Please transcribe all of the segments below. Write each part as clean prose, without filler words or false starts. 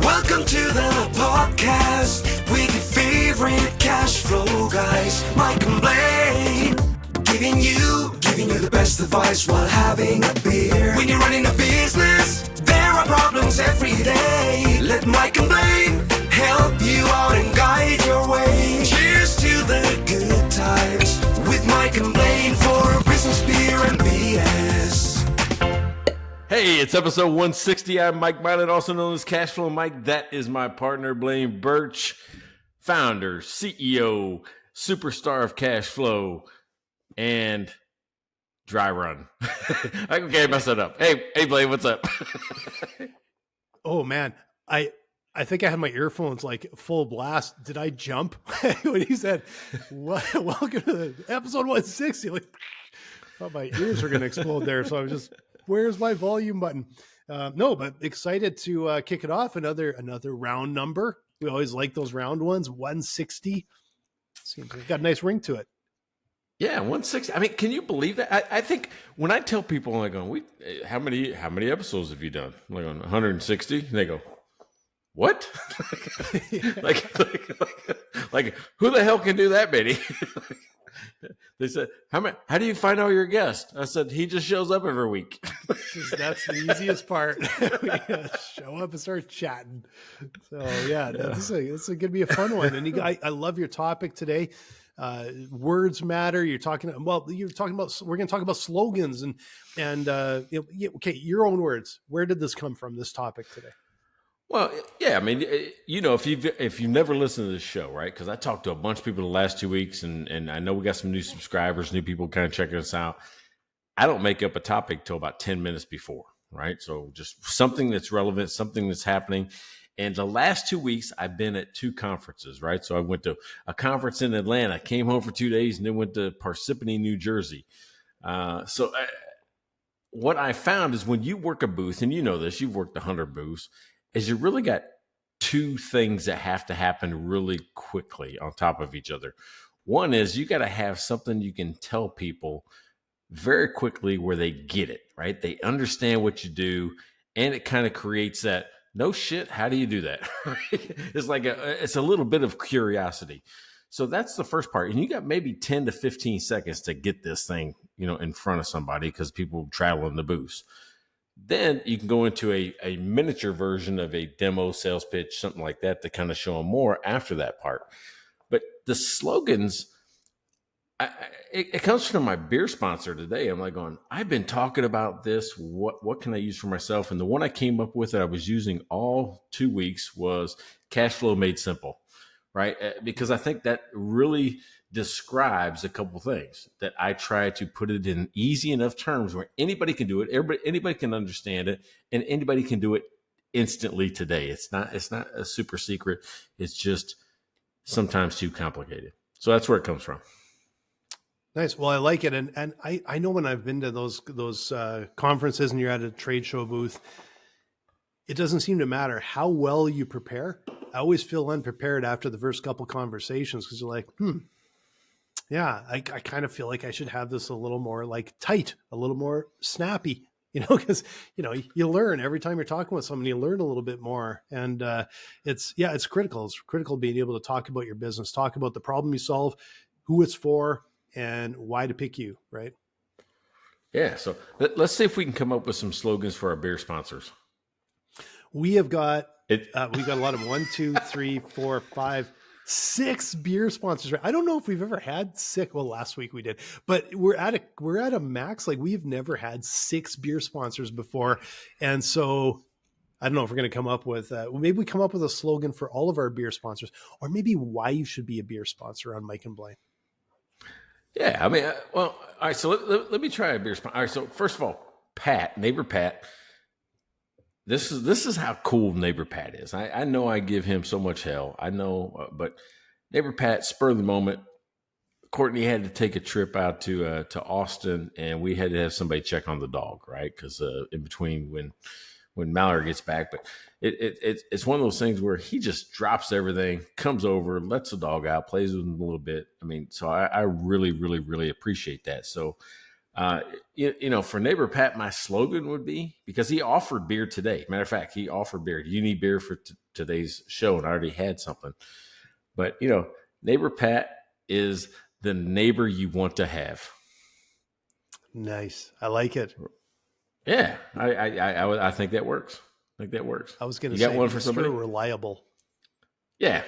Welcome to the podcast with your favorite cash flow guys, Mike and Blaine. Giving you the best advice while having a beer. When you're running a business, there are problems every day. Let Mike and Blaine help you out and guide your way. Cheers to the good times with Mike and Blaine for business, beer, and BS. Hey, it's episode 160. I'm Mike Mylan, also known as Cashflow Mike. That is my partner, Blaine Birch, founder, CEO, superstar of Cashflow, and Dry Run. Okay, I messed that up. Hey, Blaine, what's up? Oh man, I think I had my earphones like full blast. Did I jump when he said, "Welcome to the episode 160"? Like, I thought my ears were going to explode there. So I was just, where's my volume button? No, but excited to kick it off. Another round number. We always like those round ones. 160 seems like got a nice ring to it. Yeah, 160. I mean, can you believe that? I think when I tell people, I'm like, how many episodes have you done? I'm like, 160. And they go, what? like, who the hell can do that many? They said, how do you find out your guest? I said, he just shows up every week. That's the easiest part. Show up and start chatting. So yeah, this is going to be a fun one. And I love your topic today. Words matter. We're going to talk about slogans and okay, your own words. Where did this come from, this topic today? Well, yeah, I mean, if you've never listened to this show, right? Because I talked to a bunch of people the last 2 weeks, and I know we got some new subscribers, new people kind of checking us out. I don't make up a topic till about 10 minutes before, right? So just something that's relevant, something that's happening. And the last 2 weeks, I've been at 2 conferences, right? So I went to a conference in Atlanta, came home for 2 days, and then went to Parsippany, New Jersey. What I found is when you work a booth, and you know this, you've worked 100 booths, is you really got 2 things that have to happen really quickly on top of each other. One is you got to have something you can tell people very quickly where they get it, right? They understand what you do, and it kind of creates that, no shit, how do you do that? It's like it's a little bit of curiosity. So that's the first part. And you got maybe 10 to 15 seconds to get this thing, in front of somebody because people travel in the booths. Then you can go into a miniature version of a demo sales pitch, something like that, to kind of show them more after that part. But the slogans, it comes from my beer sponsor today. I'm like going, I've been talking about this. What can I use for myself? And the one I came up with that I was using all 2 weeks was cash flow made simple, right? Because I think that really describes a couple things that I try to put it in easy enough terms where anybody can do it. Anybody can understand it, and anybody can do it instantly today. It's not a super secret. It's just sometimes too complicated. So that's where it comes from. Nice. Well, I like it. And I know when I've been to those conferences and you're at a trade show booth, it doesn't seem to matter how well you prepare. I always feel unprepared after the first couple conversations because you're like, yeah, I kind of feel like I should have this a little more like tight, a little more snappy, because, you learn every time you're talking with somebody, you learn a little bit more. And it's critical. It's critical being able to talk about your business, talk about the problem you solve, who it's for, and why to pick you, right? Yeah. So let's see if we can come up with some slogans for our beer sponsors. We've got a lot of 1, 2, 3, 4, 5, 6 beer sponsors. I don't know if we've ever had 6. Well, last week we did, but we're at a max. Like we've never had 6 beer sponsors before. And so I don't know if we're going to come up with, maybe we come up with a slogan for all of our beer sponsors, or maybe why you should be a beer sponsor on Mike and Blaine. Yeah. I mean, all right. So let me try a beer sponsor. All right. So first of all, neighbor Pat, This is how cool neighbor Pat is. I know I give him so much hell. I know, but neighbor Pat, spur of the moment, Courtney had to take a trip out to Austin, and we had to have somebody check on the dog, right? Because in between when Mallory gets back, but it's one of those things where he just drops everything, comes over, lets the dog out, plays with him a little bit. I mean, so I really, really, really appreciate that. So For Neighbor Pat, my slogan would be, because he offered beer today. Matter of fact, he offered beer. Do you need beer for today's show? And I already had something. But, Neighbor Pat is the neighbor you want to have. Nice. I like it. Yeah, I think that works. I was going to say, got one for somebody? Reliable. Yeah.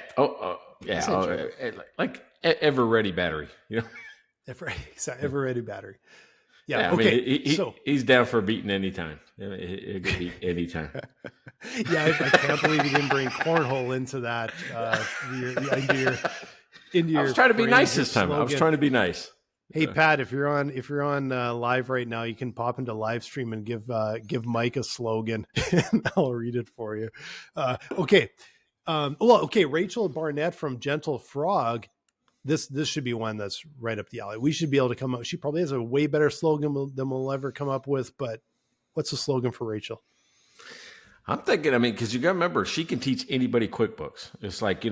Yeah. Like ever ready battery. Ever ready battery. Yeah. I okay. mean, he's down for beating anytime. It could beat anytime. Yeah, I can't believe you didn't bring cornhole into that. I was trying to be nice this time. I was trying to be nice. Hey Pat, if you're on live right now, you can pop into live stream and give Mike a slogan, and I'll read it for you. Okay. Rachel Barnett from Gentle Frog. This should be one that's right up the alley. We should be able to come up. She probably has a way better slogan than we'll ever come up with. But what's the slogan for Rachel? I'm thinking, because you got to remember, she can teach anybody QuickBooks. It's like,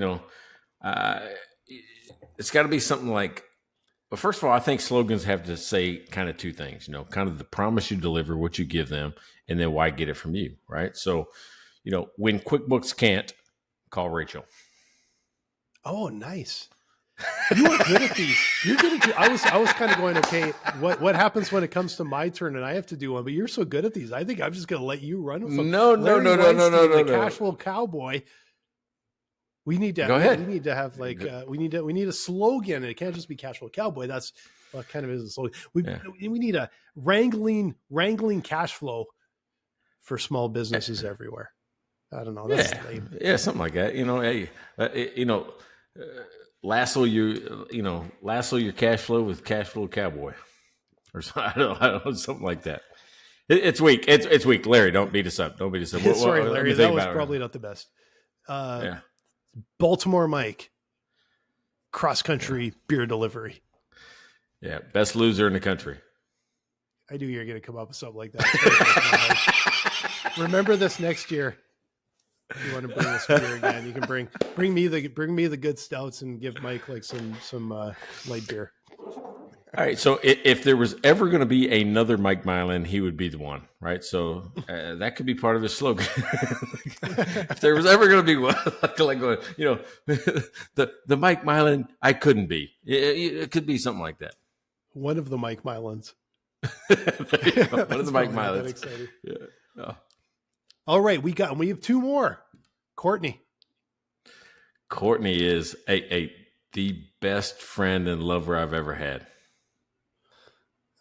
it's got to be something like, well, first of all, I think slogans have to say kind of two things, kind of the promise you deliver, what you give them, and then why get it from you, right? So, when QuickBooks can't, call Rachel. Oh, nice. You are good at these. You're good at. I was kind of going, okay, what happens when it comes to my turn and I have to do one? But you're so good at these. I think I'm just going to let you run with them. No. The Casual Cowboy. We need to go ahead. We need to have we need a slogan. It can't just be Casual Cowboy. That's what kind of is a slogan. We need a wrangling cash flow for small businesses everywhere. I don't know. That's lame. Yeah, something like that. Lasso your cash flow with Cash Flow Cowboy, or I don't know, something like that. It's weak. It's weak. Larry, don't beat us up. Sorry, Larry. That was probably not the best. Baltimore Mike, cross country beer delivery. Yeah, best loser in the country. I knew you were going to come up with something like that. Remember this next year. If you want to bring this beer again, you can bring me the good stouts and give Mike like some light beer. All right. So if there was ever going to be another Mike Milan, he would be the one, right? So that could be part of his slogan. If there was ever going to be one, like going, the Mike Milan, I couldn't be. It could be something like that. One of the Mike Milans. One of the Mike Milans. Yeah. Oh. All right, we have two more. Courtney. Courtney is the best friend and lover I've ever had.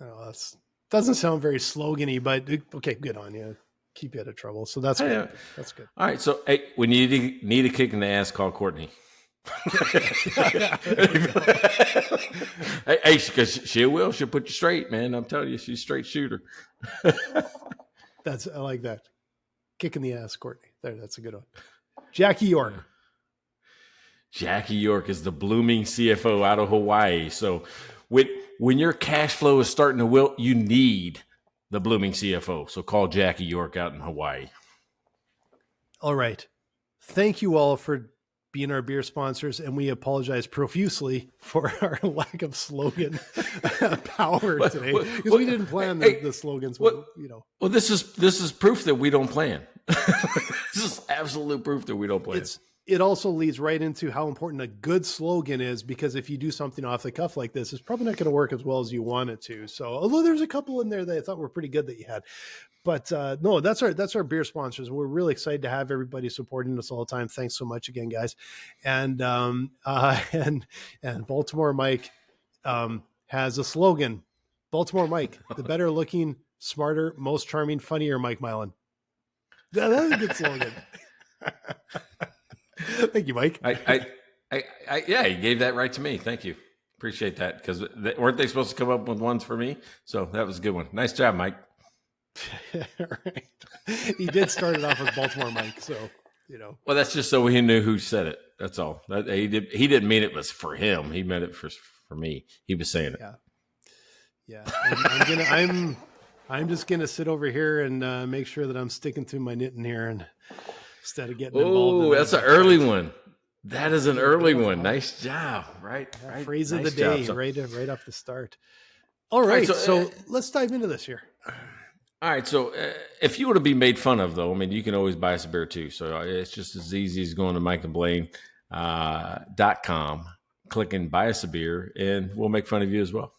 Oh, that doesn't sound very slogan-y, but okay, good on you. Keep you out of trouble. So that's good. That's good. All right, so when you need a kick in the ass, call Courtney. Because she'll put you straight, man. I'm telling you, she's a straight shooter. I like that. Kick in the ass, Courtney. That's a good one. Jackie York. Jackie York is the blooming CFO out of Hawaii. So when your cash flow is starting to wilt, you need the blooming CFO. So call Jackie York out in Hawaii. All right. Thank you all for being our beer sponsors, and we apologize profusely for our lack of slogan power today, because we didn't plan the slogans. Well, this is proof that we don't plan. This is absolute proof that we don't plan. It also leads right into how important a good slogan is, because if you do something off the cuff like this, it's probably not going to work as well as you want it to. So, although there's a couple in there that I thought were pretty good that you had, but no, that's our beer sponsors. We're really excited to have everybody supporting us all the time. Thanks so much again, guys. And Baltimore Mike has a slogan. Baltimore Mike, the better looking, smarter, most charming, funnier Mike Milan. That's a good slogan. Thank you, Mike. Yeah, he gave that right to me. Thank you. Appreciate that, because weren't they supposed to come up with ones for me? So that was a good one. Nice job, Mike. Right. He did start it off with Baltimore Mike, so Well, that's just so he knew who said it. That's all. He didn't mean it was for him. He meant it for me. He was saying it. Yeah. I'm just gonna sit over here and make sure that I'm sticking to my knitting here, and instead of getting involved. Oh, that's an early one. That is an early one. Nice job. Right. Phrase of the day, right off the start. All right. so So let's dive into this here. all right, so if you want to be made fun of, though, I mean, you can always buy us a beer too. So it's just as easy as going to mikeandblaine.com, clicking buy us a beer, and we'll make fun of you as well.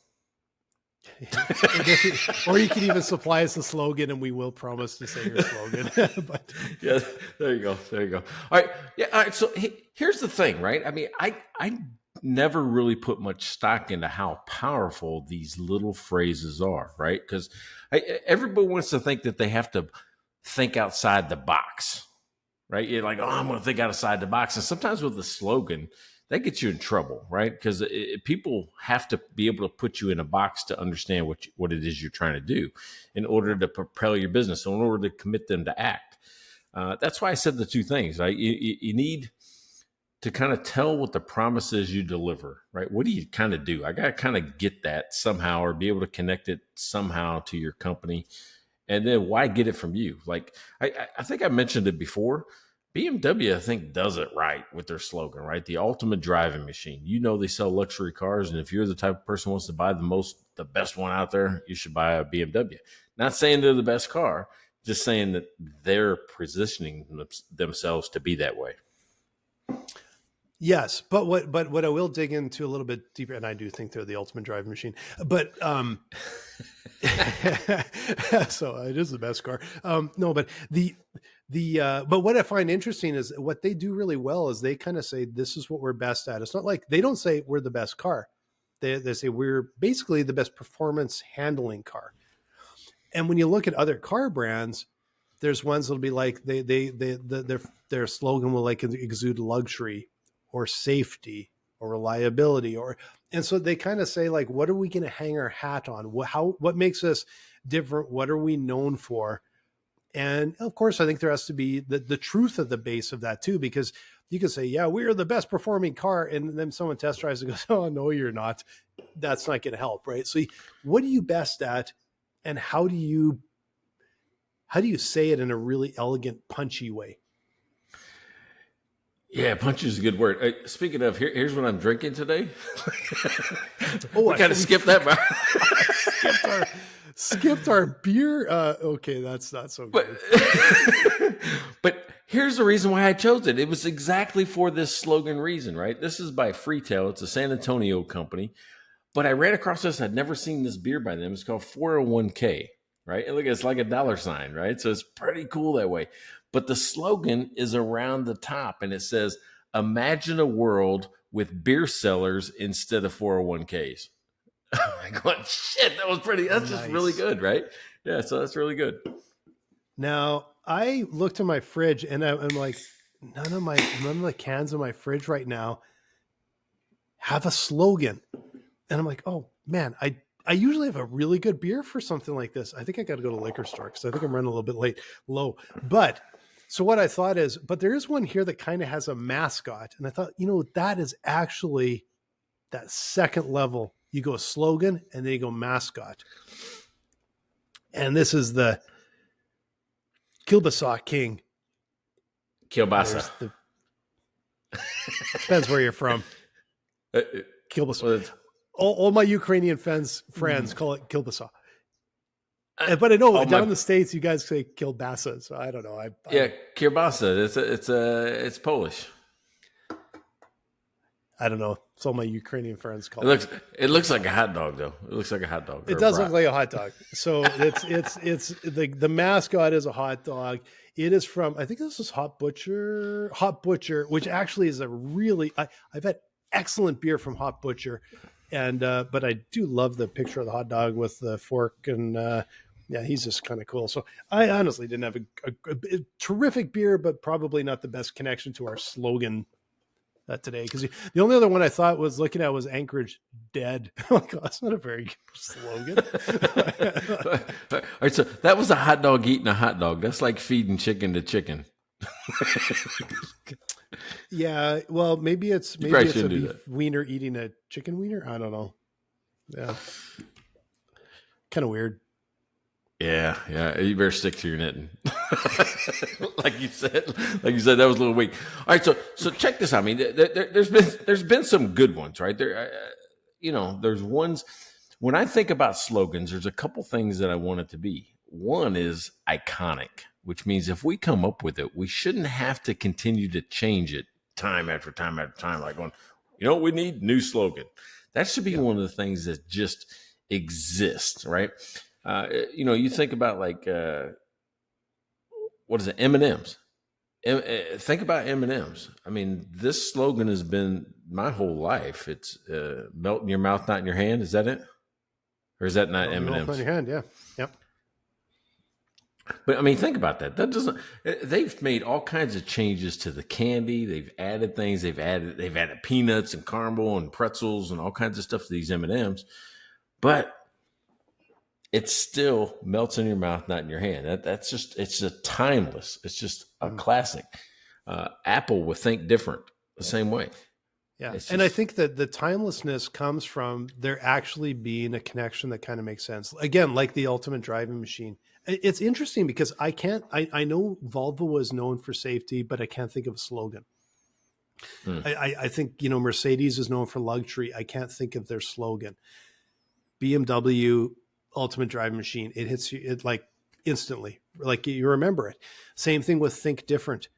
Or you can even supply us a slogan, and we will promise to say your slogan. But Yeah, there you go. There you go. All right. Yeah. All right. So here's the thing, right? I mean, I never really put much stock into how powerful these little phrases are, right? Because everybody wants to think that they have to think outside the box, right? You're like, oh, I'm going to think outside the box. And sometimes with the slogan, that gets you in trouble, right? Because people have to be able to put you in a box to understand what it is you're trying to do in order to propel your business, in order to commit them to act. That's why I said the two things, right? You need to kind of tell what the promise is you deliver, right? What do you kind of do? I got to kind of get that somehow or be able to connect it somehow to your company. And then why get it from you? Like, I think I mentioned it before. BMW, I think, does it right with their slogan, right? The ultimate driving machine. You know, they sell luxury cars. And if you're the type of person who wants to buy the best one out there, you should buy a BMW. Not saying they're the best car, just saying that they're positioning themselves to be that way. yes, but what I will dig into a little bit deeper, and I do think they're the ultimate driving machine, but so it is the best car. No, but but what I find interesting is what they do really well is they kind of say, this is what we're best at. It's not like they don't say we're the best car. They say we're basically the best performance handling car. And when you look at other car brands, there's ones that'll be like their slogan will like exude luxury or safety or reliability, and so they kind of say, like, what are we going to hang our hat on? What makes us different? What are we known for? And of course, I think there has to be the truth of the base of that too, because you can say, yeah, we are the best performing car. And then someone test drives and goes, oh, no, you're not. That's not going to help. Right. So what are you best at? And how do you say it in a really elegant, punchy way? Yeah, punchy is a good word. Speaking of, here's what I'm drinking today. Oh, we kind of skipped that part. skipped our beer. Okay, that's not so good. But here's the reason why I chose it. It was exactly for this slogan reason, right? This is by Freetail. It's a San Antonio company. But I ran across this. I'd never seen this beer by them. It's called 401k, right? And look, it's like a dollar sign, right? So it's pretty cool that way. But the slogan is around the top, and it says, imagine a world with beer sellers instead of 401ks. I'm like, shit, that's just really good, right? Yeah, so that's really good. Now, I looked in my fridge, and I'm like, none of the cans in my fridge right now have a slogan. And I'm like, oh, man, I usually have a really good beer for something like this. I think I got to go to the liquor store because I think I'm running a little bit low. But so what I thought is, but there is one here that kind of has a mascot. And I thought, that is actually that second level. You go slogan and then you go mascot. And this is the Kielbasa King. Kielbasa. Depends where you're from. Kielbasa. All my Ukrainian friends call it Kielbasa. But I know down in the States, you guys say Kielbasa. So I don't know. Kielbasa. It's Polish. I don't know. It's all my Ukrainian friends call it. It looks like a hot dog, though. It looks like a hot dog. It does look like a hot dog. So it's the mascot is a hot dog. It is from, I think this is Hot Butcher, which actually is a really, I've had excellent beer from Hot Butcher. And, but I do love the picture of the hot dog with the fork and, yeah, he's just kind of cool. So I honestly didn't have a terrific beer, but probably not the best connection to our slogan today. Because the only other one I thought was looking at was Anchorage Dead. Like, oh, that's not a very good slogan. All right, so that was a hot dog eating a hot dog. That's like feeding chicken to chicken. Yeah, well, maybe it's a beef wiener eating a chicken wiener. I don't know. Yeah, kind of weird. Yeah. You better stick to your knitting. like you said, that was a little weak. All right, so check this out. I mean, there's been some good ones, right? There, there's ones. When I think about slogans, there's a couple things that I want it to be. One is iconic, which means if we come up with it, we shouldn't have to continue to change it time after time after time, like going, we need new slogan. That should be one of the things that just exists, right? You think about like, what is it? M&Ms. Think about M&Ms. I mean, this slogan has been my whole life. It's melt in your mouth, not in your hand. Is that it? Or is that not M&Ms? Melt in your hand, yeah. Yep. But I mean, think about that. That doesn't. They've made all kinds of changes to the candy. They've added things. They've added peanuts and caramel and pretzels and all kinds of stuff to these M&Ms. But it still melts in your mouth, not in your hand. It's a timeless. It's just a classic. Apple would think different the same way. Yeah. And I think that the timelessness comes from there actually being a connection that kind of makes sense. Again, like the ultimate driving machine. It's interesting because I know Volvo was known for safety, but I can't think of a slogan. I think, Mercedes is known for luxury. I can't think of their slogan. BMW, ultimate driving machine. It hits you like instantly, like you remember it. Same thing with Think Different.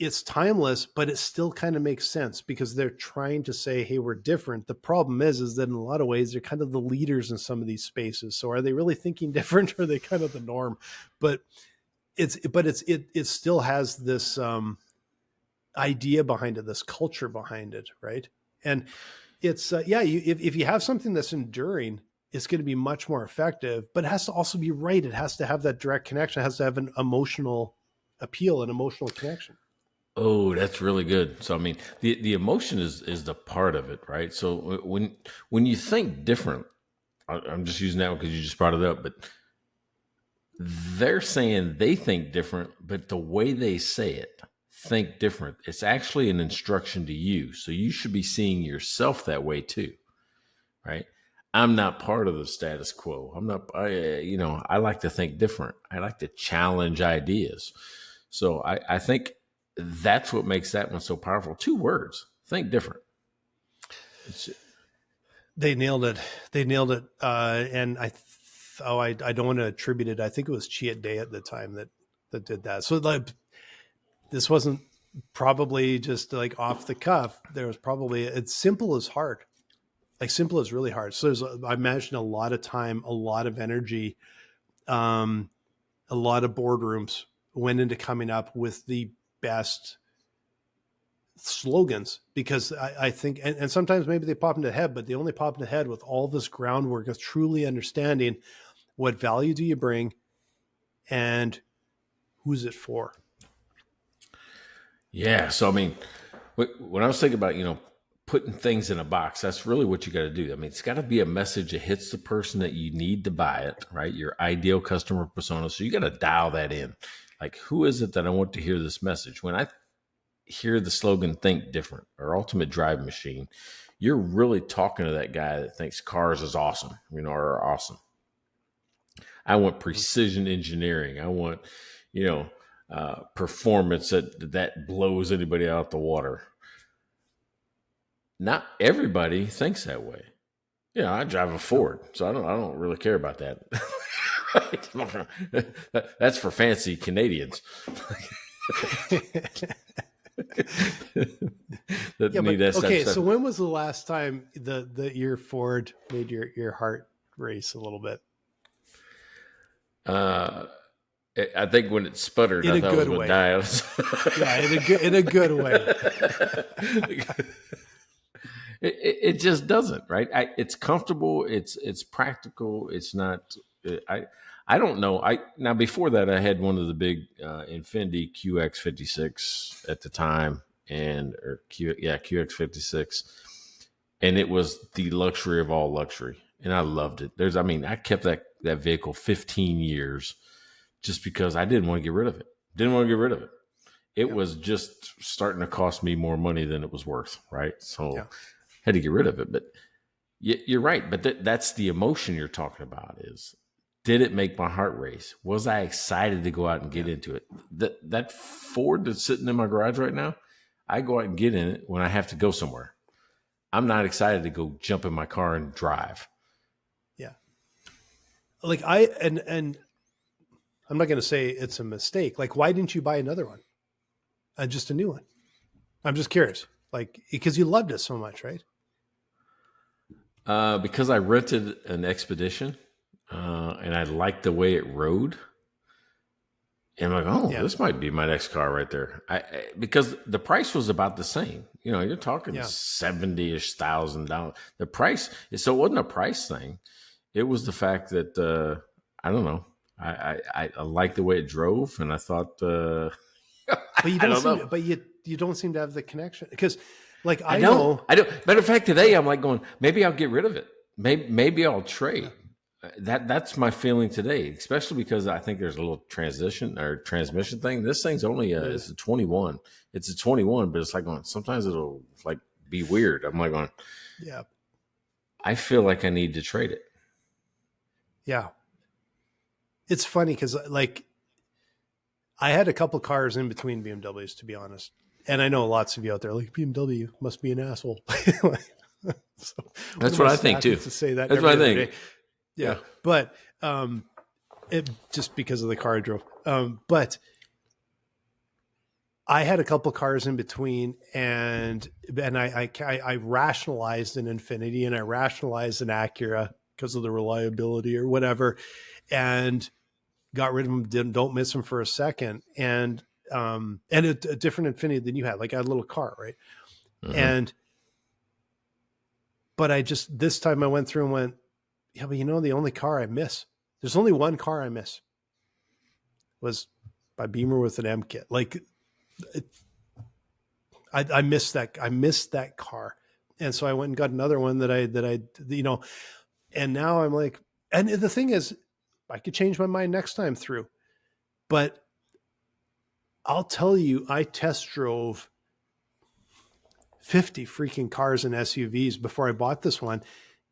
It's timeless, but it still kind of makes sense because they're trying to say, hey, we're different. The problem is that in a lot of ways, they're kind of the leaders in some of these spaces. So are they really thinking different or are they kind of the norm? But it still has this idea behind it, this culture behind it. Right. And it's, if you have something that's enduring, it's going to be much more effective, but it has to also be right. It has to have that direct connection. It has to have an emotional appeal and emotional connection. Oh, that's really good. So, I mean, the emotion is the part of it, right? So when you think different, I'm just using that one because you just brought it up, but they're saying they think different, but the way they say it, think different, it's actually an instruction to you. So you should be seeing yourself that way too, right? I'm not part of the status quo. I like to think different. I like to challenge ideas. So I think that's what makes that one so powerful. 2 words, think different. They nailed it. And I don't want to attribute it. I think it was Chiat Day at the time that did that. So like, this wasn't probably just like off the cuff. There was probably, it's simple as hard. Like simple is really hard. So I imagine a lot of time, a lot of energy, a lot of boardrooms went into coming up with the best slogans because I think, and sometimes maybe they pop into the head, but they only pop in the head with all this groundwork of truly understanding what value do you bring and who's it for? Yeah. So, I mean, when I was thinking about, putting things in a box, that's really what you got to do. I mean, it's got to be a message that hits the person that you need to buy it, right? Your ideal customer persona. So you got to dial that in. Like, who is it that I want to hear this message? When I hear the slogan, think different or ultimate drive machine, you're really talking to that guy that thinks cars is awesome, are awesome. I want precision engineering. I want, performance that blows anybody out the water. Not everybody thinks that way. I drive a Ford, so I don't really care about that. That's for fancy Canadians. So when was the last time your Ford made your heart race a little bit? I think when it sputtered, I thought it was going to die. Yeah, in a good way. It just doesn't, right? It's comfortable. It's practical. It's not. I don't know. Now before that, I had one of the big Infiniti QX56 at the time, QX56, and it was the luxury of all luxury, and I loved it. I kept that vehicle 15 years just because I didn't want to get rid of it. It was just starting to cost me more money than it was worth, right? So had to get rid of it. But you're right. But that's the emotion you're talking about is, did it make my heart race? Was I excited to go out and get into it? That Ford that's sitting in my garage right now, I go out and get in it when I have to go somewhere. I'm not excited to go jump in my car and drive. like and I'm not going to say it's a mistake. Like, why didn't you buy another one? Just a new one. I'm just curious, like, because you loved it so much, right? Because I rented an Expedition, and I liked the way it rode. And I'm like, oh, Yeah. this might be my next car right there. Because the price was about the same. You know, you're talking Yeah. $70,000. The price, so it wasn't a price thing. It was the fact that I don't know. I liked the way it drove, and I thought, But you I don't don't seem, know. but you don't seem to have the connection, because, like, I I don't. know. I don't. Matter of fact, today I'm like going, maybe I'll get rid of it. Maybe I'll trade. That's my feeling today, especially because I think there's a little transition or transmission thing. This thing's only it's a 21. It's a 21, but it's like going, sometimes it'll like be weird. I'm like going, Yeah. I feel like I need to trade it. Yeah. It's funny because, like, I had a couple cars in between BMWs, to be honest. And I know lots of you out there like, BMW must be an asshole. So, That's what I think too. To say that That's what I every other think. day. Yeah. But it just because of the car I drove. But I had a couple cars in between, and I rationalized an Infiniti, and I rationalized an Acura because of the reliability or whatever, and got rid of them. Don't miss them for a second. And a different Infiniti than you had. Like, I had a little car, right? Mhm. But I just, this time I went through and went, yeah, but the only car I miss, there's only one car I miss, was my Beamer with an M kit. Like, I missed that. I missed that car. And so I went and got another one that I, and now I'm like, and the thing is, I could change my mind next time through, but I'll tell you, I test drove 50 freaking cars and SUVs before I bought this one.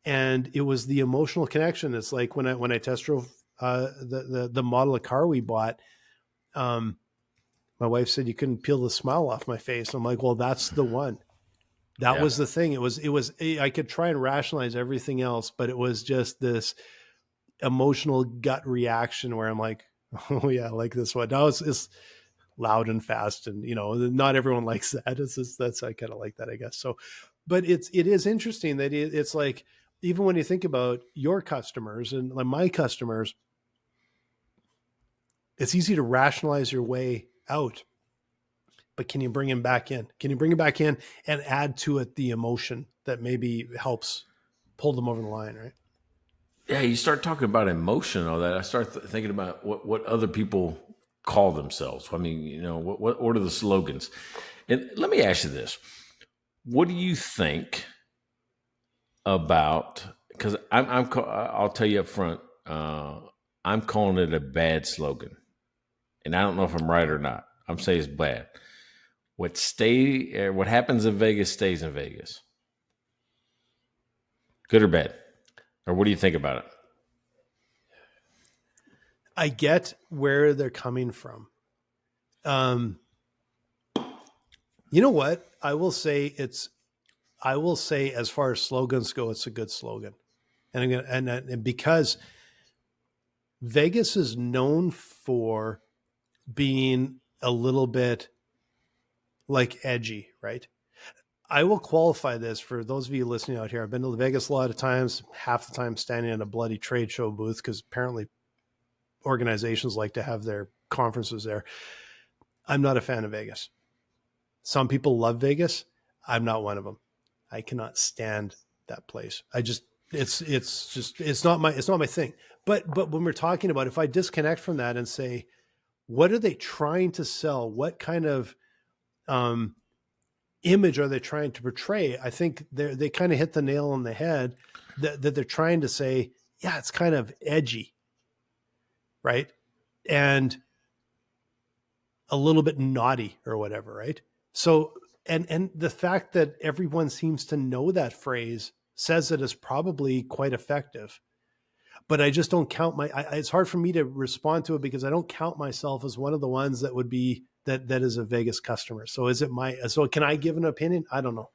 And it was the emotional connection. It's like when I test drove the model of car we bought, my wife said you couldn't peel the smile off my face. I'm like, well, that's the one. That was the thing. It was, I could try and rationalize everything else, but it was just this emotional gut reaction where I'm like, oh yeah, I like this one. Now it's loud and fast, and not everyone likes that. It's just, that's, I kind of like that, I guess. So, but it is interesting that it's like, even when you think about your customers and like my customers, it's easy to rationalize your way out, but can you bring him back in? Can you bring him back in and add to it the emotion that maybe helps pull them over the line, right? Yeah, you start talking about emotion and all that. I start thinking about what other people call themselves. I mean, what are the slogans? And let me ask you this: what do you think about? Because I'll tell you up front, I'm calling it a bad slogan, and I don't know if I'm right or not. I'm saying it's bad. What happens in Vegas stays in Vegas. Good or bad? Or what do you think about it? I get where they're coming from. You know what? I will say as far as slogans go, it's a good slogan. And because Vegas is known for being a little bit like edgy, right? I will qualify this for those of you listening out here. I've been to Vegas a lot of times, half the time standing in a bloody trade show booth, because apparently organizations like to have their conferences there. I'm not a fan of Vegas. Some people love Vegas. I'm not one of them. I cannot stand that place. It's not my thing. But when we're talking about, if I disconnect from that and say, what are they trying to sell? What kind of image are they trying to portray? I think they kind of hit the nail on the head that they're trying to say, yeah, it's kind of edgy, right? And a little bit naughty or whatever, right? So, and the fact that everyone seems to know that phrase says that it's probably quite effective. But I just don't count it's hard for me to respond to it because I don't count myself as one of the ones that would be that is a Vegas customer. So so can I give an opinion? I don't know.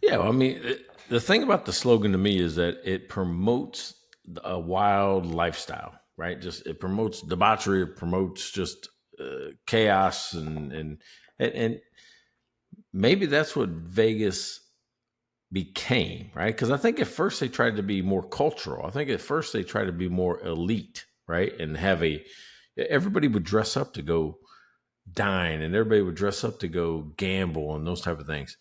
Yeah, well, I mean, the thing about the slogan to me is that it promotes a wild lifestyle, right? Just it promotes debauchery, it promotes just chaos, and maybe that's what Vegas became, right? Because I think at first they tried to be more cultural. I think at first they tried to be more elite, right? And everybody would dress up to go dine, and everybody would dress up to go gamble and those type of things.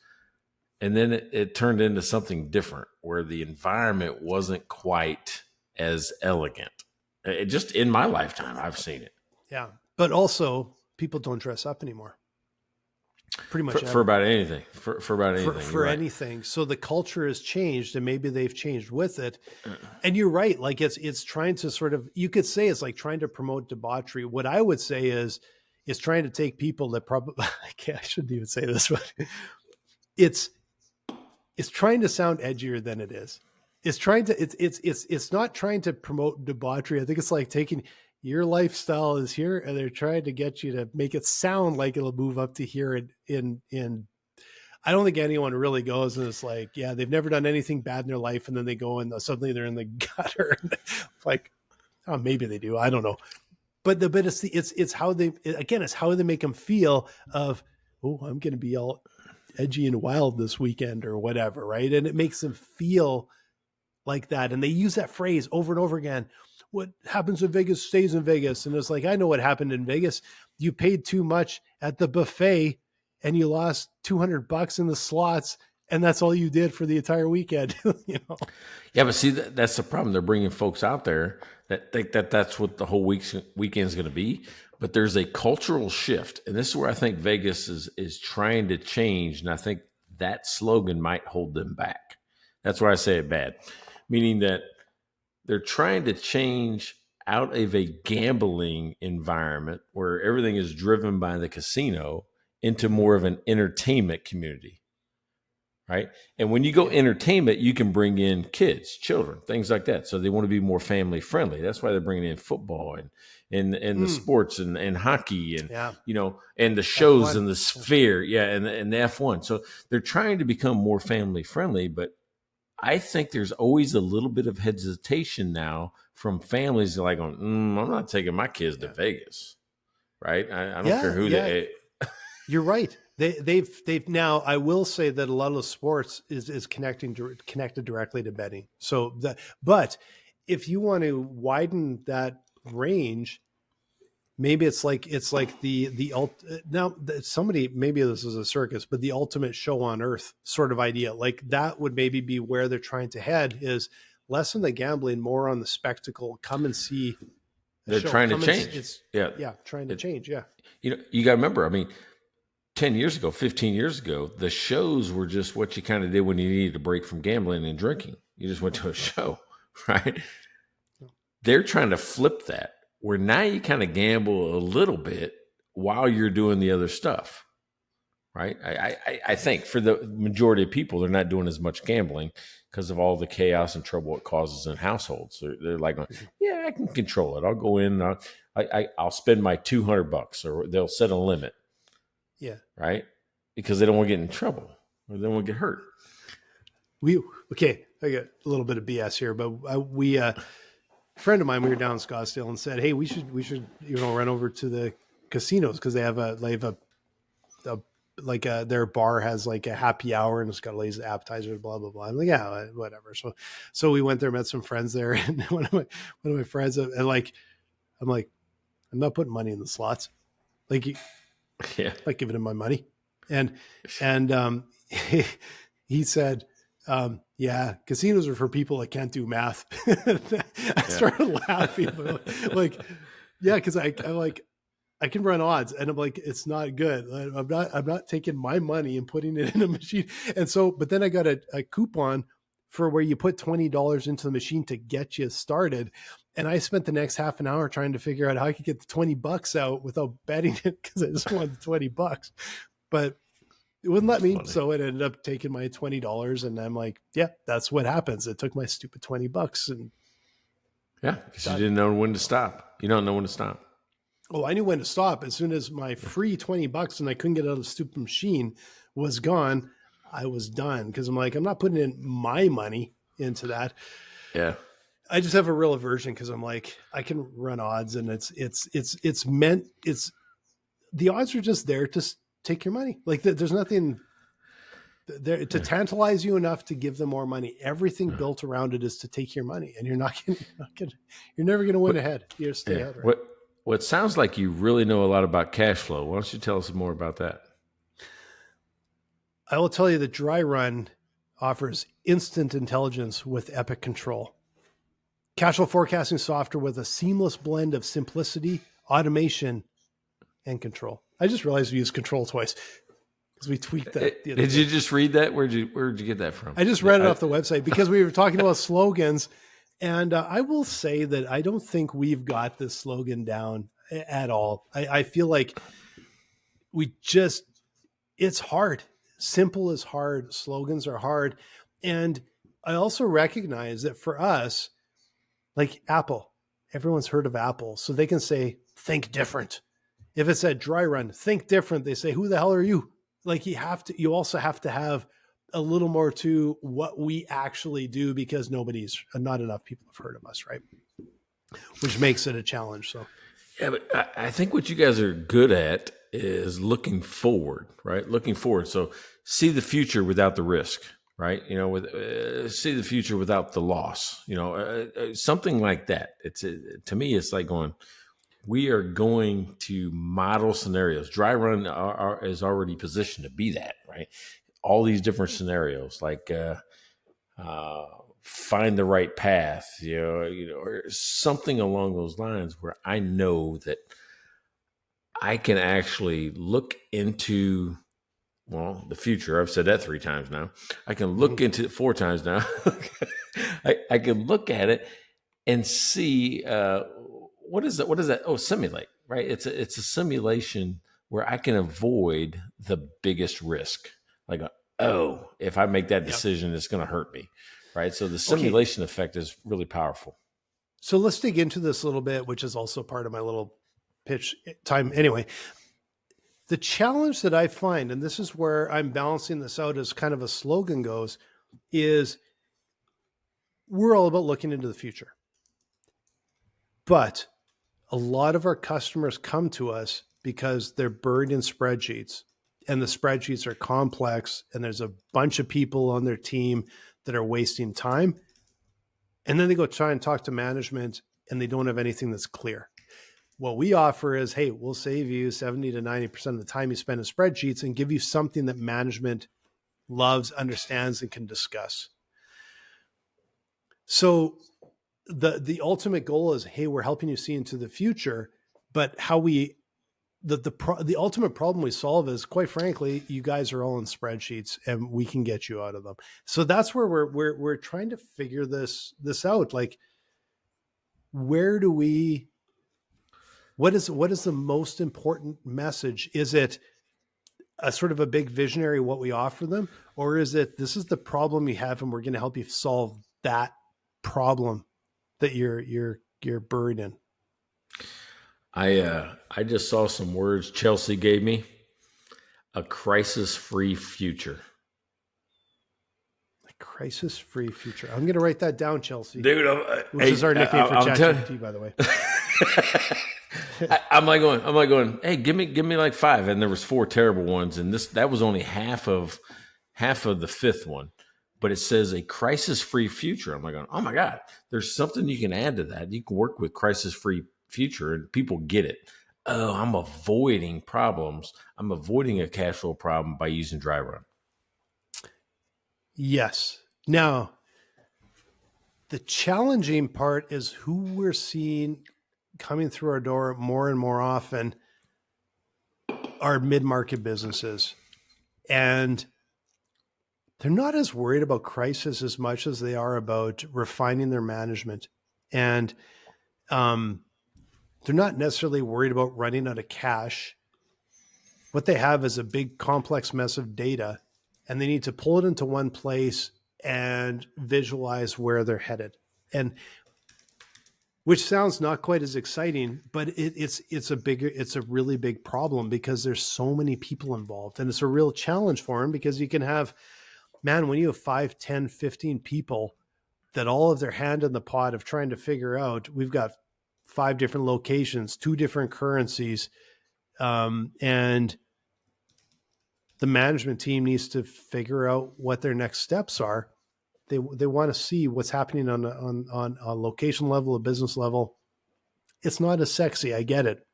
And then it turned into something different where the environment wasn't quite as elegant. Just in my lifetime, I've seen it. Yeah. But also people don't dress up anymore. Pretty much for about anything, for about anything, for right. anything. So the culture has changed, and maybe they've changed with it. And you're right. Like it's trying to sort of, you could say it's like trying to promote debauchery. What I would say is trying to take people that probably, I shouldn't even say this, but it's trying to sound edgier than it is. It's not trying to promote debauchery. I think it's like taking your lifestyle is here, and they're trying to get you to make it sound like it'll move up to here in I don't think anyone really goes and it's like, yeah, they've never done anything bad in their life, and then they go and suddenly they're in the gutter. Like, oh, maybe they do. I don't know. But it's how they, again, it's how they make them feel of, oh, I'm going to be all edgy and wild this weekend or whatever, right? And it makes them feel like that. And they use that phrase over and over again. What happens in Vegas stays in Vegas. And it's like, I know what happened in Vegas. You paid too much at the buffet and you lost $200 in the slots, and that's all you did for the entire weekend. You know? Yeah, but see, that's the problem. They're bringing folks out there that think that that's what the whole weekend is going to be. But there's a cultural shift, and this is where I think Vegas is trying to change, and I think that slogan might hold them back. That's why I say it bad, meaning that they're trying to change out of a gambling environment where everything is driven by the casino into more of an entertainment community, right? And when you go entertainment, you can bring in kids, children, things like that. So they want to be more family friendly. That's why they're bringing in football and the sports and hockey and, you know, and the shows F1. and the sphere. Yeah. And the F1. So they're trying to become more family friendly, but I think there's always a little bit of hesitation now from families like, I'm not taking my kids to Vegas, right? I don't care who they. You're right. They've now. I will say that a lot of the sports is connected directly to betting. So but if you want to widen that range, maybe it's like now somebody, maybe this is a circus, but the ultimate show on earth sort of idea. Like that would maybe be where they're trying to head, is less on the gambling, more on the spectacle. Come and see. They're trying to change. Trying to change. Yeah. You know, you got to remember, I mean, 10 years ago, 15 years ago, the shows were just what you kind of did when you needed a break from gambling and drinking. You just went to a show, right? They're trying to flip that, where now you kind of gamble a little bit while you're doing the other stuff, right? I think for the majority of people, they're not doing as much gambling because of all the chaos and trouble it causes in households. They're like, yeah, I can control it. I'll go in, I'll spend my $200, or they'll set a limit. Yeah. Right. Because they don't want to get in trouble or they don't want to get hurt. Okay. I got a little bit of BS here, but a friend of mine, we were down in Scottsdale and said, hey, we should, run over to the casinos. Cause they have their bar has like a happy hour and it's got lazy appetizers, blah, blah, blah. I'm like, yeah, whatever. So we went there, met some friends there, and one of my friends, and like, I'm like, I'm not putting money in the slots. Like, like giving him my money. And he said, casinos are for people that can't do math. I started laughing, but cause I'm like, I can run odds, and I'm like, it's not good. I'm not taking my money and putting it in a machine. And so, but then I got a coupon for where you put $20 into the machine to get you started. And I spent the next half an hour trying to figure out how I could get the $20 out without betting it, because I just wanted the $20, but it wouldn't let me. So it ended up taking my $20, and I'm like, yeah, that's what happens. It took my stupid $20, and because you didn't know when to stop. You don't know when to stop. Oh, I knew when to stop. As soon as my free $20 and I couldn't get out of the stupid machine was gone, I was done, because I'm like, I'm not putting in my money into that. Yeah. I just have a real aversion because I'm like, I can run odds and it's meant, the odds are just there to take your money. Like there's nothing there to tantalize you enough to give them more money. Everything built around it is to take your money, and you're never going to win ahead. You stay ahead. Right? What sounds like you really know a lot about cash flow. Why don't you tell us more about that? I will tell you that Dry Run offers instant intelligence with epic control. Cash flow forecasting software with a seamless blend of simplicity, automation, and control. I just realized we used control twice because we tweaked that. Did you just read that? Where'd you get that from? I just read it off the website because we were talking about slogans. And I will say that I don't think we've got this slogan down at all. I feel like it's hard. Simple is hard. Slogans are hard. And I also recognize that for us, like Apple, everyone's heard of Apple. So they can say, think different. If it's at Dry Run, think different. They say, who the hell are you? Like you also have to have a little more to what we actually do because not enough people have heard of us, right? Which makes it a challenge. So, yeah, but I think what you guys are good at is looking forward, right? Looking forward. So see the future without the risk, right? See the future without the loss, something like that. To me, it's like going, we are going to model scenarios. Dry Run is already positioned to be that, right? All these different scenarios, like find the right path, or something along those lines, where I know that I can actually look into the future. I've said that 3 times now. I can look into it 4 times now. I can look at it and see what is that? Oh, simulate, right? It's a simulation where I can avoid the biggest risk. Like, if I make that decision, it's going to hurt me, right? So the simulation effect is really powerful. So let's dig into this a little bit, which is also part of my little pitch time. Anyway, the challenge that I find, and this is where I'm balancing this out as kind of a slogan goes, is we're all about looking into the future. But a lot of our customers come to us because they're buried in spreadsheets. And the spreadsheets are complex, and there's a bunch of people on their team that are wasting time. And then they go try and talk to management, and they don't have anything that's clear. What we offer is, hey, we'll save you 70 to 90% of the time you spend in spreadsheets and give you something that management loves, understands, and can discuss. So the ultimate goal is, hey, we're helping you see into the future, but the ultimate problem we solve is, quite frankly, you guys are all in spreadsheets and we can get you out of them. So that's where we're trying to figure this out. Like, what is the most important message? Is it a sort of a big visionary, what we offer them? Or is it, this is the problem you have and we're going to help you solve that problem that you're buried in? I just saw some words Chelsea gave me: a crisis-free future. A crisis-free future. I'm going to write that down, Chelsea. Dude, which is our nickname for ChatGPT, by the way. I'm like going, hey, give me like 5, and there was 4 terrible ones, and that was only half of the 5th one. But it says a crisis-free future. I'm like, oh my God, there's something you can add to that. You can work with crisis-free future, and people get it. Oh, I'm avoiding problems. I'm avoiding a cash flow problem by using Dry Run. Yes. Now, the challenging part is who we're seeing coming through our door more and more often are mid-market businesses. And they're not as worried about crisis as much as they are about refining their management. And they're not necessarily worried about running out of cash. What they have is a big complex mess of data, and they need to pull it into one place and visualize where they're headed. And which sounds not quite as exciting, but it's a really big problem because there's so many people involved, and it's a real challenge for them because you can have, man, when you have 5, 10, 15 people, that all of their hand in the pot of trying to figure out, we've got 5 different locations, 2 different currencies, and the management team needs to figure out what their next steps are. They want to see what's happening on a location level, a business level. It's not as sexy. I get it,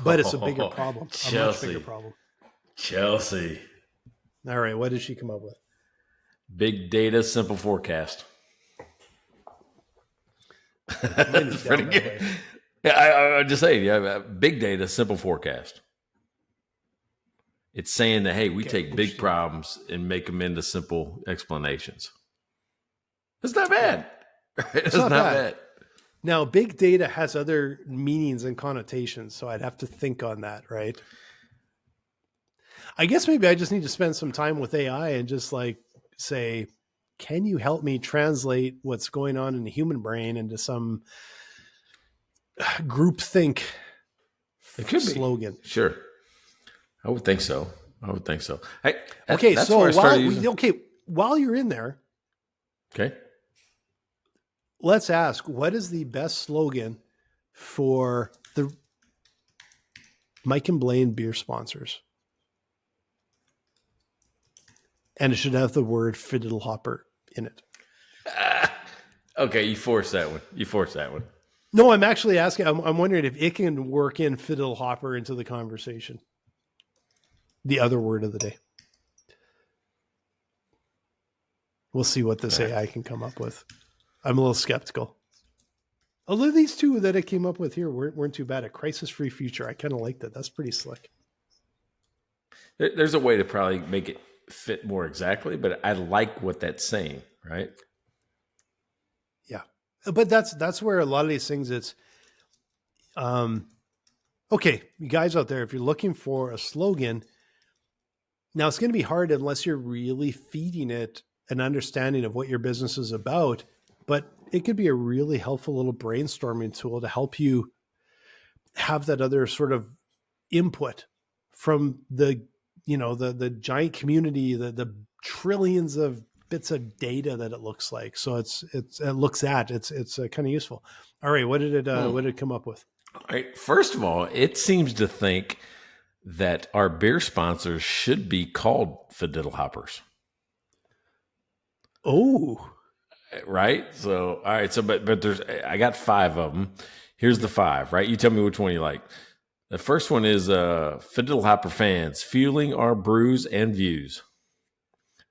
but it's a bigger problem. Chelsea. A much bigger problem. Chelsea. All right. What did she come up with? Big data, simple forecast. Pretty good. Yeah, I just say, big data, simple forecast. It's saying that, hey, we take big problems and make them into simple explanations. It's not bad. It's not bad. Now, big data has other meanings and connotations, so I'd have to think on that, right? I guess maybe I just need to spend some time with AI and just like say, can you help me translate what's going on in the human brain into some groupthink slogan? Sure. I would think so. Okay, so while you're in there, okay, let's ask, what is the best slogan for the Mike and Blaine beer sponsors? And it should have the word fiddle hopper in it. Okay, you forced that one. No, I'm actually asking. I'm wondering if it can work in fiddle hopper into the conversation. The other word of the day. We'll see what this AI can come up with. I'm a little skeptical. Although these 2 that it came up with here weren't too bad. A crisis-free future. I kind of like that. That's pretty slick. There's a way to probably make it fit more exactly, but I like what that's saying, right? Yeah. But that's where a lot of these things, it's okay, you guys out there, if you're looking for a slogan, now it's going to be hard unless you're really feeding it an understanding of what your business is about, but it could be a really helpful little brainstorming tool to help you have that other sort of input from the giant community, the trillions of bits of data that it looks like. So it's kind of useful. All right. What did it come up with? All right. First of all, it seems to think that our beer sponsors should be called Fiddle Hoppers. Oh, right. So, all right. So, but I got 5 of them. Here's the 5, right? You tell me which one you like. The first one is Fiddle Hopper fans, fueling our brews and views.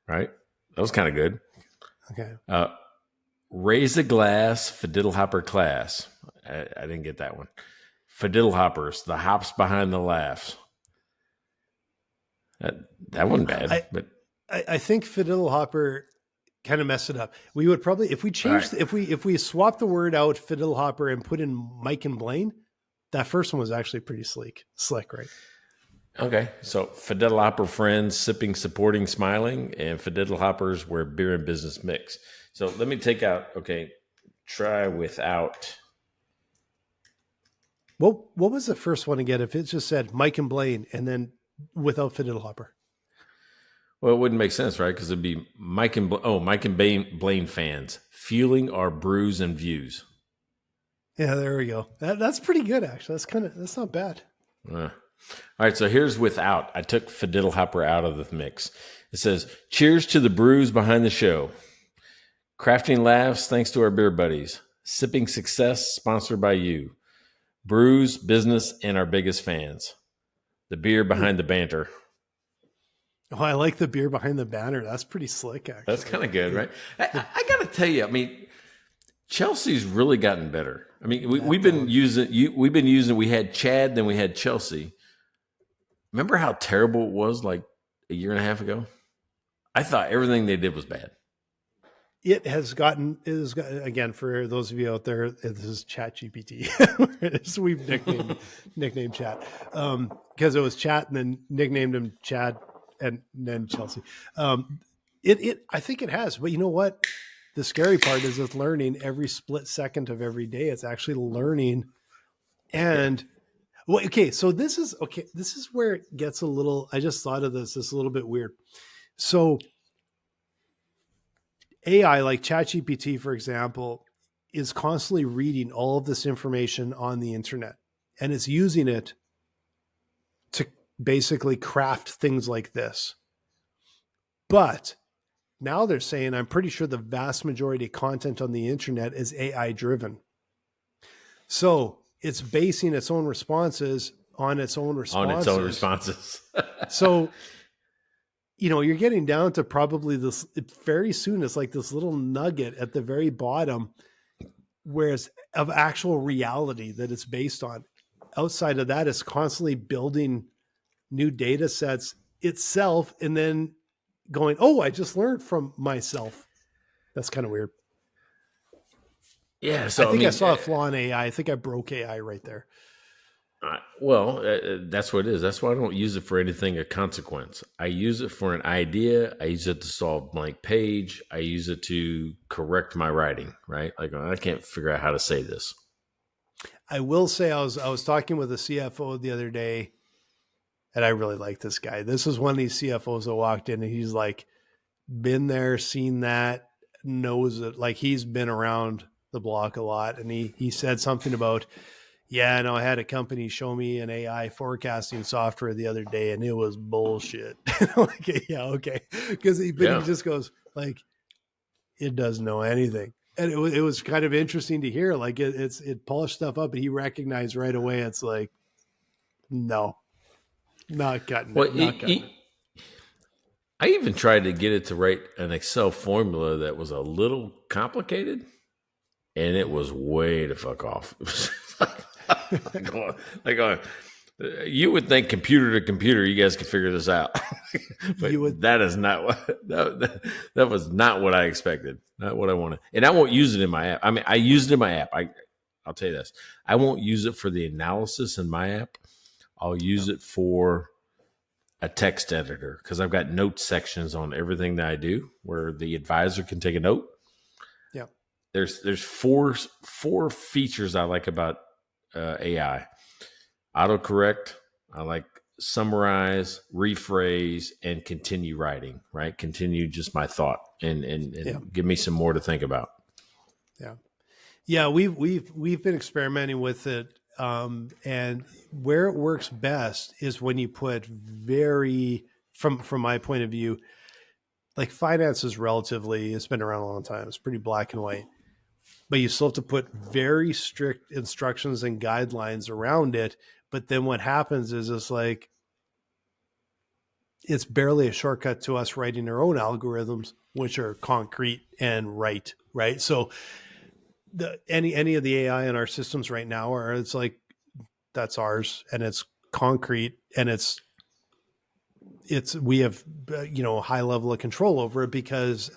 Right? That was kind of good. Okay. Raise a glass, Fiddle Hopper class. I didn't get that one. Fiddle Hoppers, the hops behind the laughs. That wasn't bad. But I think Fiddle Hopper kind of messed it up. We would probably, if we changed, if we swap the word out Fiddle Hopper and put in Mike and Blaine, that first one was actually pretty slick, right? Okay. So Fiddle Hopper friends, sipping, supporting, smiling, and Fiddle Hoppers where beer and business mix. So let me take out, try without. What was the first one again? If it just said Mike and Blaine and then without Fiddle Hopper. Well, it wouldn't make sense, right? Because it'd be Mike and Blaine fans, fueling our brews and views. Yeah, there we go. That's pretty good, actually. That's not bad. All right, so here's without. I took Fiddle Hopper out of the mix. It says, cheers to the brews behind the show. Crafting laughs thanks to our beer buddies. Sipping success sponsored by you. Brews, business, and our biggest fans. The beer behind the banter. Oh, I like the beer behind the banner. That's pretty slick, actually. That's kind of good, right? I got to tell you, Chelsea's really gotten better. We've been using, we had Chad, then we had Chelsea. Remember how terrible it was like a year and a half ago? I thought everything they did was bad. It has gotten, again, for those of you out there, this is Chat GPT. We've nicknamed Chat because it was Chat and then nicknamed him Chad and then Chelsea. I think it has, but you know what? The scary part is it's learning every split second of every day. It's actually learning. And so this is where it gets a little, I just thought of this a little bit weird. So AI like ChatGPT, for example, is constantly reading all of this information on the internet and is using it to basically craft things like this. But now they're saying, I'm pretty sure the vast majority of content on the internet is AI driven. So it's basing its own responses on its own responses. On its own responses. So, you're getting down to probably this very soon. It's like this little nugget at the very bottom, whereas of actual reality that it's based on. Outside of that, it's constantly building new data sets itself and then going, oh, I just learned from myself. That's kind of weird. Yeah. So I think I saw a flaw in AI. I think I broke AI right there. That's what it is. That's why I don't use it for anything of consequence. I use it for an idea. I use it to solve a blank page. I use it to correct my writing, right? Like, I can't figure out how to say this. I will say I was talking with a CFO the other day, and I really like this guy. This is one of these CFOs that walked in and he's like, been there, seen that, knows it. Like, he's been around the block a lot. And he said something about, yeah, no, I had a company show me an AI forecasting software the other day and it was bullshit. Like, yeah, okay. Because he just goes like, it doesn't know anything. And it was kind of interesting to hear. Like, it polished stuff up, and he recognized right away. It's like, no, not cutting it. I even tried to get it to write an Excel formula that was a little complicated, and it was way the fuck off. You would think computer to computer, you guys can figure this out. But that is not what that was not what I expected. Not what I wanted. And I won't use it in my app. I mean, I used it in my app. I'll tell you this. I won't use it for the analysis in my app. I'll use it for a text editor because I've got note sections on everything that I do where the advisor can take a note. Yeah. There's four features I like about AI. Autocorrect. I like summarize, rephrase, and continue writing, right? Continue just my thought and give me some more to think about. Yeah. Yeah. We've been experimenting with it. And where it works best is when you put from my point of view, like finance is it's been around a long time. It's pretty black and white, but you still have to put very strict instructions and guidelines around it. But then what happens is it's barely a shortcut to us writing our own algorithms, which are concrete and right. So any of the AI in our systems right now it's like, that's ours and it's concrete and we have, a high level of control over it because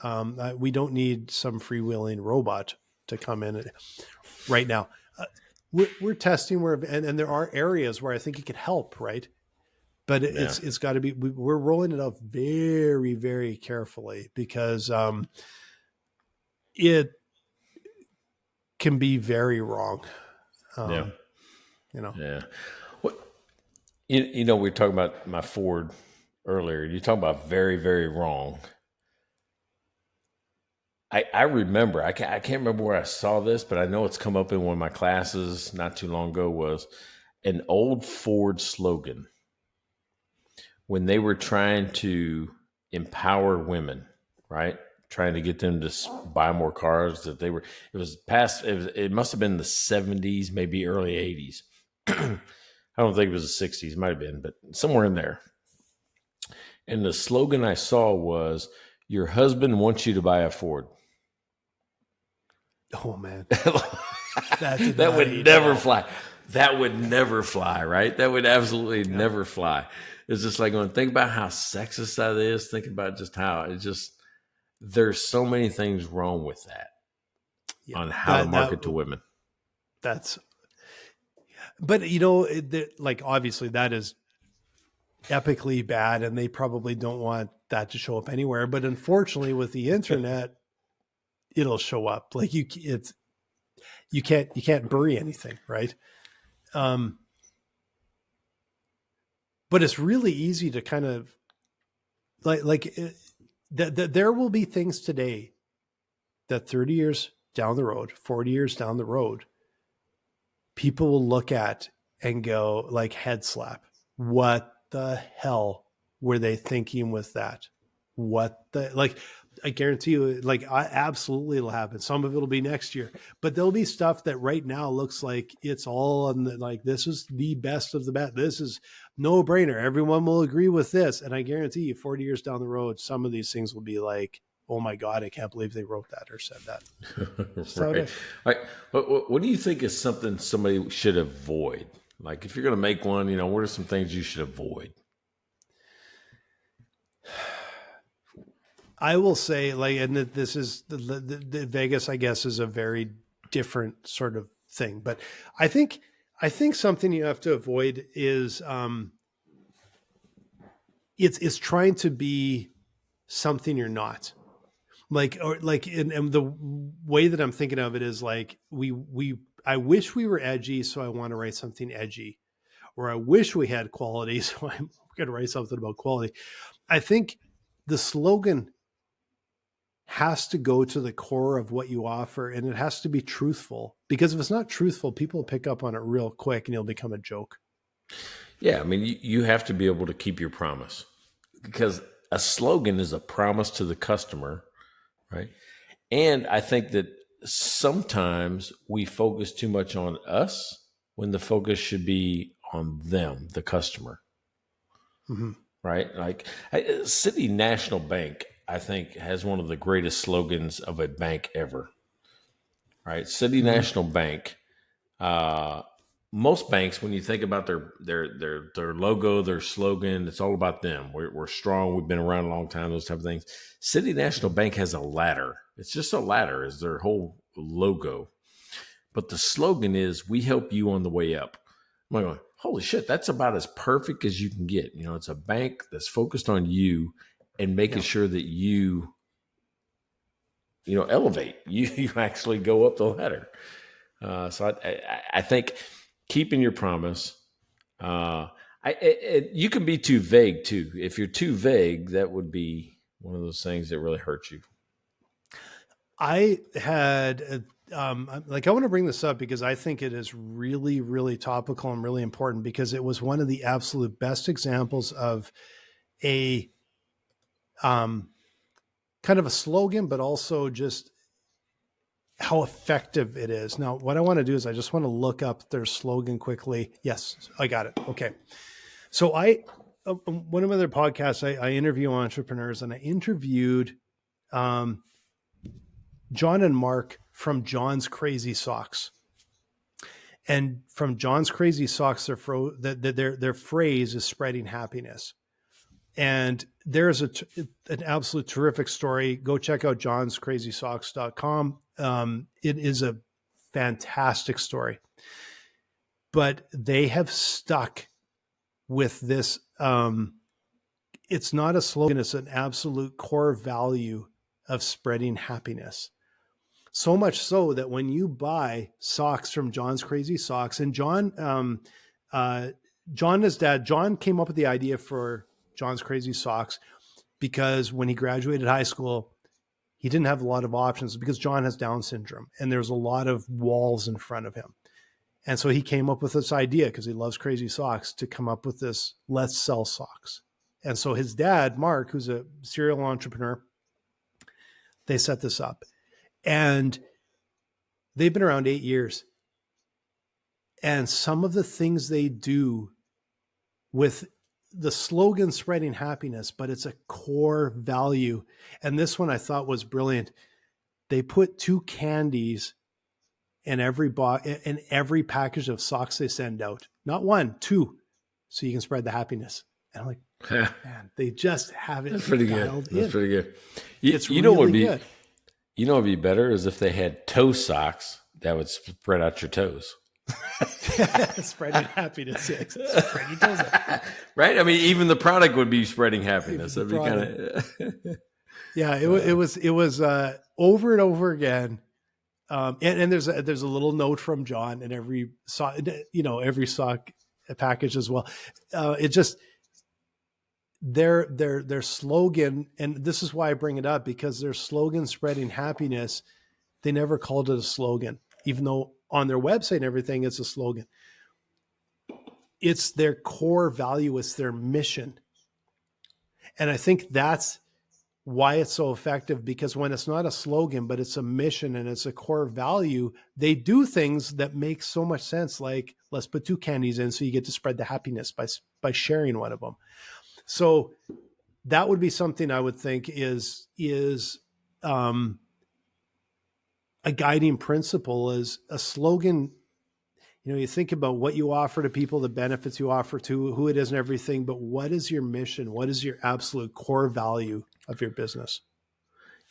we don't need some freewheeling robot to come in right now. We're testing and there are areas where I think it could help, right? But it's got to be, we're rolling it out very, very carefully because it can be very wrong. Yeah. What, we were talking about my Ford earlier. You talk about very, very wrong. I remember, I can't remember where I saw this, but I know it's come up in one of my classes not too long ago, was an old Ford slogan when they were trying to empower women, right? Trying to get them to buy more cars it must have been the 70s, maybe early 80s. I don't think it was the 60s, might have been, but somewhere in there. And the slogan I saw was, your husband wants you to buy a Ford. Oh man. That would never fly. That would never fly, right? That would absolutely never fly. It's just like, think about how sexist that is. Think about just how there's so many things wrong with that on how to market to women. But obviously that is epically bad and they probably don't want that to show up anywhere. But unfortunately with the internet, it'll show up. Like you can't bury anything, right? But it's really easy to kind of there will be things today that 30 years down the road, 40 years down the road, people will look at and go like head slap. What the hell were they thinking with that? I guarantee you, absolutely it'll happen. Some of it'll be next year, but there'll be stuff that right now looks like it's all on this is the best of the best. This is no brainer. Everyone will agree with this. And I guarantee you 40 years down the road, some of these things will be like, oh my God, I can't believe they wrote that or said that. Right. What do you think is something somebody should avoid? Like if you're going to make one, what are some things you should avoid? I will say and this is the Vegas, I guess, is a very different sort of thing, but I think something you have to avoid is, it's trying to be something you're not. And the way that I'm thinking of it is like, I wish we were edgy, so I want to write something edgy, or I wish we had quality, so I'm going to write something about quality. I think the slogan has to go to the core of what you offer, and it has to be truthful, because if it's not truthful, people pick up on it real quick and it'll become a joke. Yeah. I mean, you have to be able to keep your promise, because a slogan is a promise to the customer. Right. And I think that sometimes we focus too much on us when the focus should be on them, the customer. Mm-hmm. Right. Like City National Bank, I think, has one of the greatest slogans of a bank ever. Right. City Mm-hmm. National Bank. Most banks, when you think about their logo, their slogan, it's all about them. We're strong. We've been around a long time, those type of things. City National Bank has a ladder. It's just a ladder is their whole logo. But the slogan is, we help you on the way up. I'm going, holy shit, that's about as perfect as you can get. It's a bank that's focused on you and making sure that you elevate. You actually go up the ladder. So I think keeping your promise. You can be too vague too. If you're too vague, that would be one of those things that really hurt you. I had, I want to bring this up because I think it is really, really topical and really important, because it was one of the absolute best examples of a, kind of a slogan, but also just how effective it is. Now, what I want to do is I just want to look up their slogan quickly. Yes, I got it. Okay. So one of my other podcasts, I interview entrepreneurs, and I interviewed John and Mark from John's Crazy Socks. And from John's Crazy Socks, their phrase is spreading happiness. And there's an absolute terrific story. Go check out johnscrazysocks.com. It is a fantastic story, but they have stuck with this. It's not a slogan. It's an absolute core value of spreading happiness. So much so that when you buy socks from John's Crazy Socks, and John and his dad, John came up with the idea for John's Crazy Socks because when he graduated high school, he didn't have a lot of options because John has Down syndrome and there's a lot of walls in front of him. And so he came up with this idea, because he loves Crazy Socks, to come up with this, let's sell socks. And so his dad, Mark, who's a serial entrepreneur, they set this up. And they've been around 8 years. And some of the things they do with the slogan spreading happiness, but it's a core value. And this one I thought was brilliant. They put 2 candies in every package of socks they send out. Not 1, 2, so you can spread the happiness. And I'm like, man, they just have it. That's pretty good. That's pretty good. It's really good. You know what would be better is if they had toe socks that would spread out your toes. Spreading happiness. Spread your toes out. Right? I mean, even the product would be spreading happiness. That'd be kind of. Yeah, it was over and over again. And there's a little note from John in every sock, every sock package as well. It just, their slogan, and this is why I bring it up, because their slogan, spreading happiness, They never called it a slogan, even though on their website and everything, it's a slogan. It's their core value. It's their mission. And I think that's why it's so effective, because when it's not a slogan, but it's a mission and it's a core value, they do things that make so much sense. Like, let's put 2 candies in so you get to spread the happiness by sharing one of them. So that would be something I would think is a guiding principle. Is a slogan. You think about what you offer to people, the benefits you offer to who it is and everything, but what is your mission? What is your absolute core value of your business?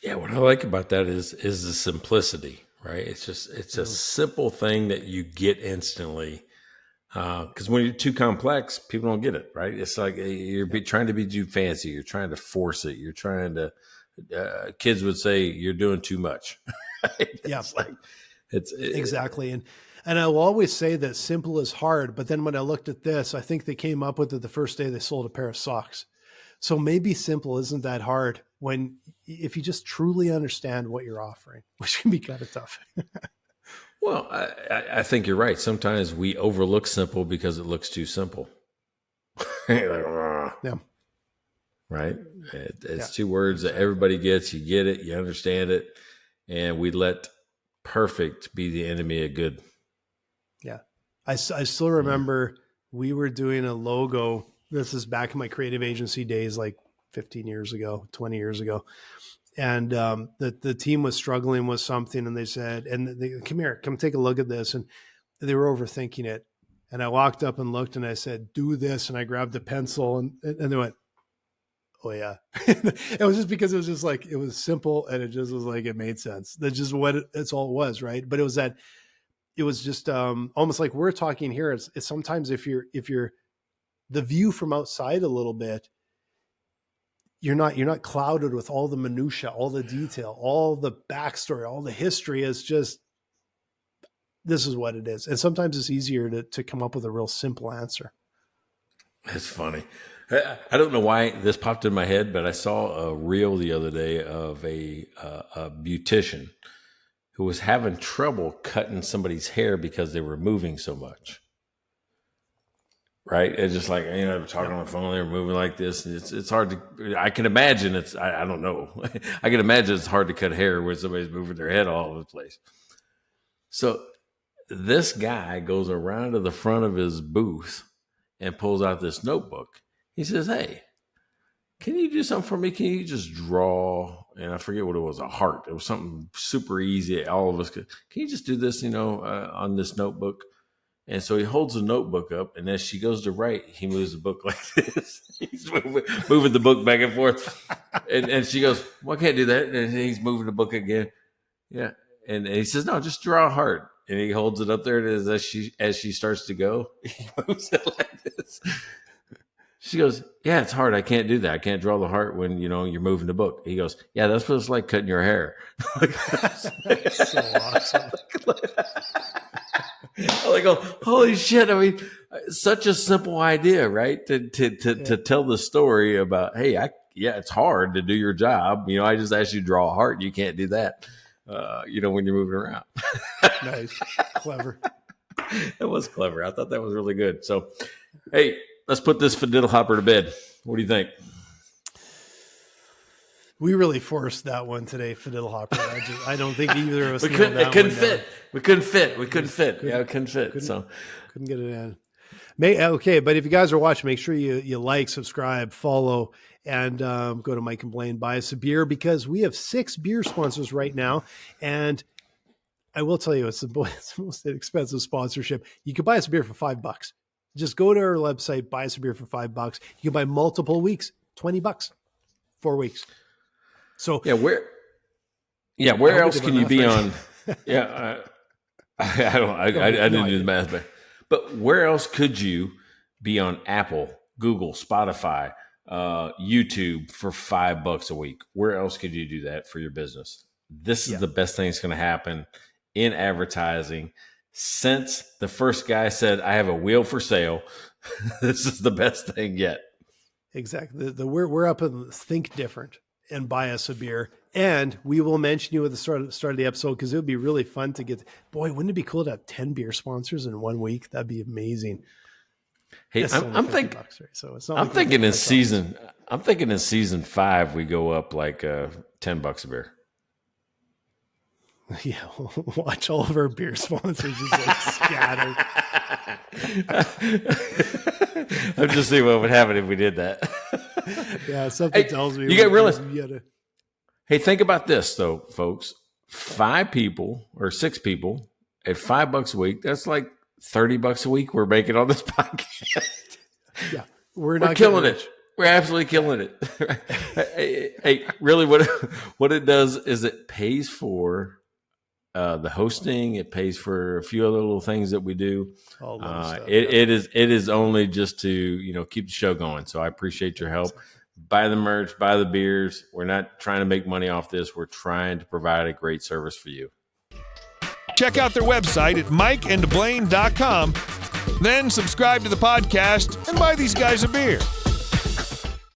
Yeah, what I like about that is the simplicity, right? It's a simple thing that you get instantly. Because when you're too complex, people don't get it, right? It's like you're trying to be too fancy. You're trying to force it. You're trying to, kids would say you're doing too much. Right? Yeah, it's exactly. And I will always say that simple is hard. But then when I looked at this, I think they came up with it the first day they sold a pair of socks. So maybe simple isn't that hard if you just truly understand what you're offering, which can be kind of tough. Well, I think you're right. Sometimes we overlook simple because it looks too simple. Yeah. Right? It's 2 words that everybody gets. You get it. You understand it. And we let perfect be the enemy of good. Yeah. I still remember we were doing a logo. This is back in my creative agency days, like 15 years ago, 20 years ago. And the team was struggling with something, and they said, come here, come take a look at this. And they were overthinking it. And I walked up and looked, and I said, do this. And I grabbed the pencil, and they went, oh yeah. It was just because it was just like, it was simple, and it just was like, it made sense. That's just it's all it was. Right. But it was just almost like we're talking here. It's sometimes if you're the view from outside a little bit, you're not clouded with all the minutia, all the detail, all the backstory, all the history. Is just, this is what it is. And sometimes it's easier to come up with a real simple answer. It's funny. I don't know why this popped in my head, but I saw a reel the other day of a beautician who was having trouble cutting somebody's hair because they were moving so much. Right. It's just like, they're talking on the phone, they're moving like this. And it's hard to, I can imagine I don't know. I can imagine it's hard to cut hair when somebody's moving their head all over the place. So this guy goes around to the front of his booth and pulls out this notebook. He says, hey, can you do something for me? Can you just draw? And I forget what it was, a heart. It was something super easy. All of us could. Can you just do this, on this notebook? And so he holds the notebook up, and as she goes to write, he moves the book like this. He's moving the book back and forth. And she goes, well, I can't do that. And he's moving the book again. Yeah. And he says, no, just draw a heart. And he holds it up there, and as she starts to go, he moves it like this. She goes, yeah, it's hard. I can't do that. I can't draw the heart when, you're moving the book. He goes, yeah, that's what it's like cutting your hair. That's so awesome. I'm like, oh, holy shit. I mean, such a simple idea, right? To tell the story about, hey, it's hard to do your job. I just asked you to draw a heart. You can't do that, when you're moving around. Nice. Clever. It was clever. I thought that was really good. So, hey, let's put this fiddle hopper to bed. What do you think? We really forced that one today, Fiddle Hopper. I don't think either of us. We couldn't fit. We couldn't fit. Yeah, we couldn't fit. Couldn't get it in. Okay, but if you guys are watching, make sure you like, subscribe, follow, and go to Mike and Blaine, buy us a beer, because we have 6 beer sponsors right now. And I will tell you, it's the most inexpensive sponsorship. You can buy us a beer for $5. Just go to our website, buy us a beer for $5. You can buy multiple weeks, $20, 4 weeks. So where else can you be on? Yeah, I didn't do the math, but where else could you be on Apple, Google, Spotify, YouTube for $5 a week? Where else could you do that for your business? This is the best thing that's going to happen in advertising. Since the first guy said, I have a wheel for sale, this is the best thing yet. Exactly. We're up and think different and buy us a beer. And we will mention you at the start of the episode because it would be really fun to get. Boy, wouldn't it be cool to have 10 beer sponsors in 1 week? That'd be amazing. Hey, It's only I'm $50, thinking. right? So it's not I'm like thinking in $55. season. I'm thinking in season 5 we go up like $10 a beer. Yeah, watch all of our beer sponsors just like scattered. I'm just seeing what would happen if we did that. Yeah, something Hey, tells me you get really. you gotta. Hey, think about this though, folks. 5 people or 6 people at $5 a week. That's like $30 a week we're making on this podcast. Yeah, we're We're not killing getting it. We're absolutely killing it. Hey, really, what it does is it pays for the hosting. It pays for a few other little things that we do. all little stuff, It is only just to keep the show going. So I appreciate your help. Buy the merch, buy the beers. We're not trying to make money off this. We're trying to provide a great service for you. Check out their website at mikeandblaine.com. Then subscribe to the podcast and buy these guys a beer.